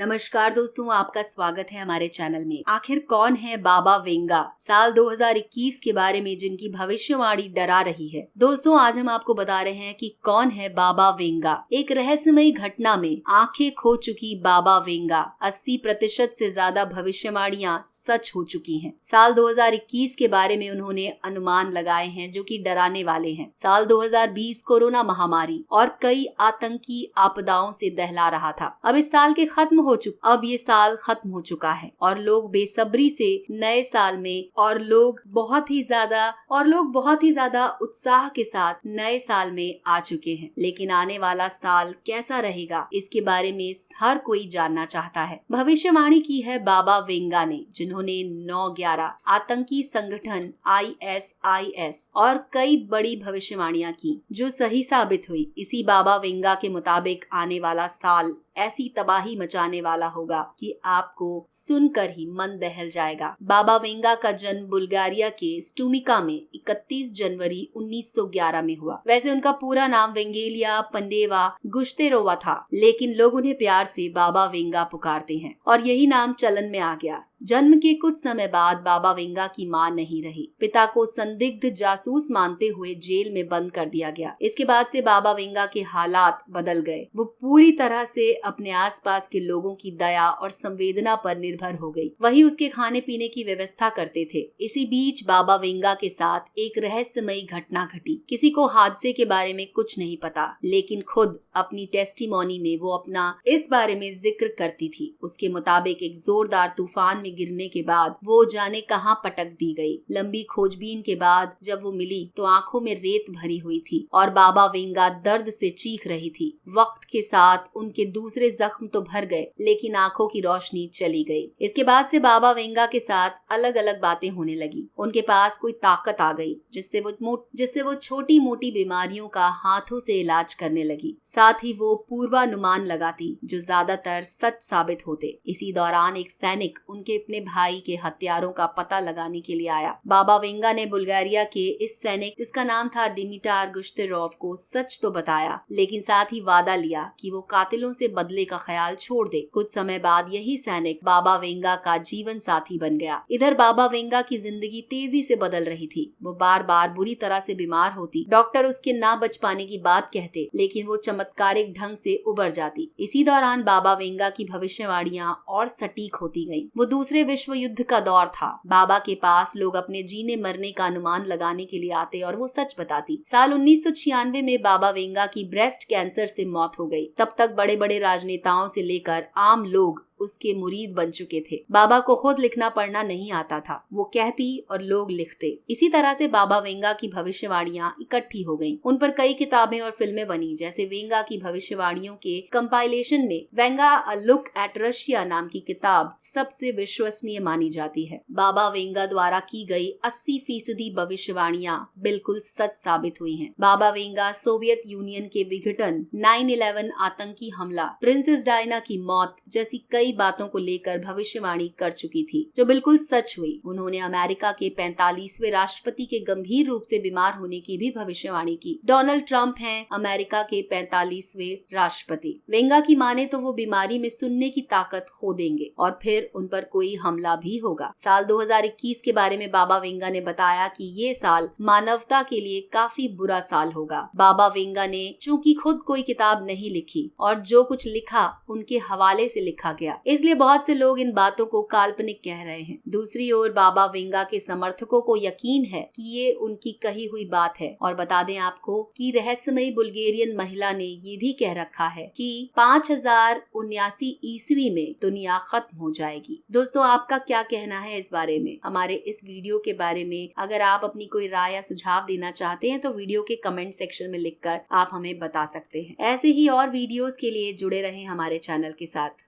नमस्कार दोस्तों, आपका स्वागत है हमारे चैनल में। आखिर कौन है बाबा वेंगा, साल 2021 के बारे में जिनकी भविष्यवाणी डरा रही है। दोस्तों, आज हम आपको बता रहे हैं कि कौन है बाबा वेंगा। एक रहस्यमयी घटना में आंखें खो चुकी बाबा वेंगा। 80% से ज्यादा भविष्यवाणियां सच हो चुकी हैं। साल 2021 के बारे में उन्होंने अनुमान लगाए हैं जो कि डराने वाले हैं। साल 2020 कोरोना महामारी और कई आतंकी आपदाओं से दहला रहा था। अब इस साल के अब ये साल खत्म हो चुका है और लोग बेसब्री से नए साल में और लोग बहुत ही ज्यादा उत्साह के साथ नए साल में आ चुके हैं। लेकिन आने वाला साल कैसा रहेगा, इसके बारे में हर कोई जानना चाहता है। भविष्यवाणी की है बाबा वेंगा ने, जिन्होंने 9/11 आतंकी संगठन ISIS और कई बड़ी भविष्यवाणियां की जो सही साबित हुई। इसी बाबा वेंगा के मुताबिक आने वाला साल ऐसी तबाही मचाने वाला होगा कि आपको सुनकर ही मन दहल जाएगा। बाबा वेंगा का जन्म बुल्गारिया के स्टुमिका में 31 जनवरी 1911 में हुआ। वैसे उनका पूरा नाम वेंगेलिया पंडेवा गुश्तेरोवा था, लेकिन लोग उन्हें प्यार से बाबा वेंगा पुकारते हैं और यही नाम चलन में आ गया। जन्म के कुछ समय बाद बाबा वेंगा की मां नहीं रही। पिता को संदिग्ध जासूस मानते हुए जेल में बंद कर दिया गया। इसके बाद से बाबा वेंगा के हालात बदल गए। वो पूरी तरह से अपने आसपास के लोगों की दया और संवेदना पर निर्भर हो गई। वही उसके खाने पीने की व्यवस्था करते थे। इसी बीच बाबा वेंगा के साथ एक रहस्यमयी घटना घटी। किसी को हादसे के बारे में कुछ नहीं पता, लेकिन खुद अपनी टेस्टिमोनी में वो अपना इस बारे में जिक्र करती थी। उसके मुताबिक एक जोरदार तूफान में गिरने के बाद वो जाने कहां पटक दी गई। लंबी खोजबीन के बाद जब वो मिली तो आंखों में रेत भरी हुई थी और बाबा वेंगा दर्द से चीख रही थी। वक्त के साथ उनके दूसरे जख्म तो भर गए, लेकिन आंखों की रोशनी चली गई। इसके बाद से बाबा वेंगा के साथ अलग अलग बातें होने लगी। उनके पास कोई ताकत आ गई जिससे वो छोटी मोटी बीमारियों का हाथों से इलाज करने लगी। साथ ही वो पूर्वानुमान लगाती जो ज्यादातर सच साबित होते। इसी दौरान एक सैनिक उनके अपने भाई के हत्यारों का पता लगाने के लिए आया। बाबा वेंगा ने बुल्गारिया के इस सैनिक, जिसका नाम था डिमिटार गुश्तेरोव, को सच तो बताया, लेकिन साथ ही वादा लिया कि वो कातिलों से बदले का ख्याल छोड़ दे। कुछ समय बाद यही सैनिक बाबा वेंगा का जीवन साथी बन गया। इधर बाबा वेंगा की जिंदगी तेजी से बदल रही थी। वो बार बार बुरी तरह से बीमार होती। डॉक्टर उसके ना बच पाने की बात कहते, लेकिन वो चमत्कारिक ढंग से उबर जाती। इसी दौरान बाबा वेंगा की भविष्यवाणियां और सटीक होती गयी। वो दूसरे विश्व युद्ध का दौर था। बाबा के पास लोग अपने जीने मरने का अनुमान लगाने के लिए आते और वो सच बताती। साल 1996 में बाबा वेंगा की ब्रेस्ट कैंसर से मौत हो गई। तब तक बड़े बड़े राजनेताओं से लेकर आम लोग उसके मुरीद बन चुके थे। बाबा को खुद लिखना पढ़ना नहीं आता था। वो कहती और लोग लिखते। इसी तरह से बाबा वेंगा की भविष्यवाणियां इकट्ठी हो गईं। उन पर कई किताबें और फिल्में बनी, जैसे वेंगा की भविष्यवाणियों के कंपाइलेशन में Venga a look at Russia नाम की किताब सबसे विश्वसनीय मानी जाती है। बाबा वेंगा द्वारा की गई 80% भविष्यवाणियां बिल्कुल सच साबित हुई हैं। बाबा वेंगा सोवियत यूनियन के विघटन, 9/11 आतंकी हमला, प्रिंसेस डायना की मौत जैसी कई बातों को लेकर भविष्यवाणी कर चुकी थी, जो बिल्कुल सच हुई। उन्होंने अमेरिका के 45वें राष्ट्रपति के गंभीर रूप से बीमार होने की भी भविष्यवाणी की। डोनाल्ड ट्रंप हैं अमेरिका के 45वें राष्ट्रपति। वेंगा की माने तो वो बीमारी में सुनने की ताकत खो देंगे और फिर उन पर कोई हमला भी होगा। साल 2021 के बारे में बाबा वेंगा ने बताया कि ये साल मानवता के लिए काफी बुरा साल होगा। बाबा वेंगा ने चूंकि खुद कोई किताब नहीं लिखी और जो कुछ लिखा उनके हवाले से लिखा गया, इसलिए बहुत से लोग इन बातों को काल्पनिक कह रहे हैं। दूसरी ओर बाबा वेंगा के समर्थकों को यकीन है कि ये उनकी कही हुई बात है। और बता दें आपको कि रहस्यमयी बुल्गेरियन महिला ने ये भी कह रखा है कि 5079 ईस्वी में दुनिया खत्म हो जाएगी। दोस्तों, आपका क्या कहना है इस बारे में? हमारे इस वीडियो के बारे में अगर आप अपनी कोई राय या सुझाव देना चाहते हैं तो वीडियो के कमेंट सेक्शन में लिखकर आप हमें बता सकते हैं। ऐसे ही और वीडियोस के लिए जुड़े रहें हमारे चैनल के साथ।